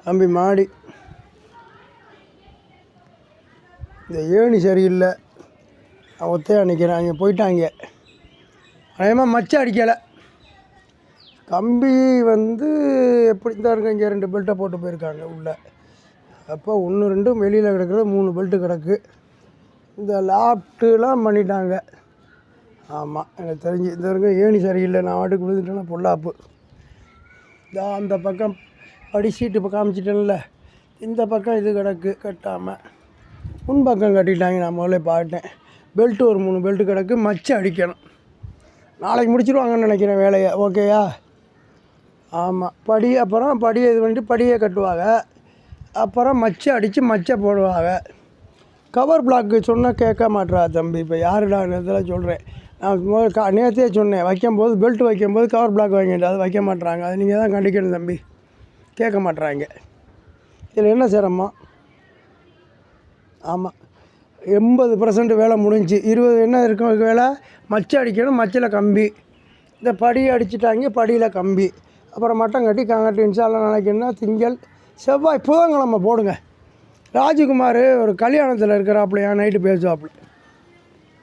தம்பி மாடி இந்த ஏணி சரியில்லை, ஒத்தையாக நிற்கிறேன். அங்கே போயிட்டாங்க. அதேமாதிரி மச்சம் அடிக்கலை. கம்பி வந்து எப்படி தான் இருக்கு. இங்கே 2 பெல்ட்டை போட்டு போயிருக்காங்க உள்ளே. அப்போ 1 2 வெளியில் கிடக்குறது 3 பெல்ட்டு கிடக்கு. இந்த லாப்ட்டுலாம் பண்ணிட்டாங்க. ஆமாம், எனக்கு தெரிஞ்சு இந்த இருக்க ஏணி சரியில்லை. நான் வாட்டுக்கு விழுந்துட்டேன்னா பொல்லாப்பு. அந்த பக்கம் படி சீட்டு இப்போ காமிச்சிட்டேன்ல, இந்த பக்கம் இது கிடக்கு கட்டாமல். முன்பக்கம் கட்டிட்டாங்க. நான் முதல்ல பார்த்தேன். பெல்ட்டு ஒரு 3 பெல்ட்டு கிடக்கு. மச்சம் அடிக்கணும். நாளைக்கு முடிச்சிடுவாங்கன்னு நினைக்கிறேன் வேலையை. ஓகேயா? ஆமாம். படி அப்புறம் படியை இது பண்ணிட்டு படியை கட்டுவாங்க. அப்புறம் மச்சம் அடித்து மச்சம் போடுவாங்க. கவர் பிளாக்கு சொன்னால் கேட்க மாட்டேறா தம்பி. இப்போ யாருடா இதெல்லாம் சொல்கிறேன். நான் நேற்றே சொன்னேன், வைக்கும்போது பெல்ட்டு வைக்கும்போது கவர் பிளாக் வாங்கிட்டு அதை வைக்க மாட்டுறாங்க. அது நீங்கள் தான் கண்டிக்கணும் தம்பி. கேட்க மாட்டுறாங்க. இதில் என்ன சிரமம்? ஆமாம், 80% வேலை முடிஞ்சு. 20 என்ன இருக்கும் வேலை? மச்சம் அடிக்கணும். மச்சில் கம்பி. இந்த படியை அடிச்சுட்டாங்க. படியில் கம்பி. அப்புறம் மட்டம் கட்டி காங்கட்டி இன்ஷால்லாம் நாளைக்குன்னா திங்கள் செவ்வாய் புதன்கிழமை போடுங்க. ராஜகுமார் ஒரு கல்யாணத்தில் இருக்கிறாப்புலையா, நைட்டு பேசுவாப்புல.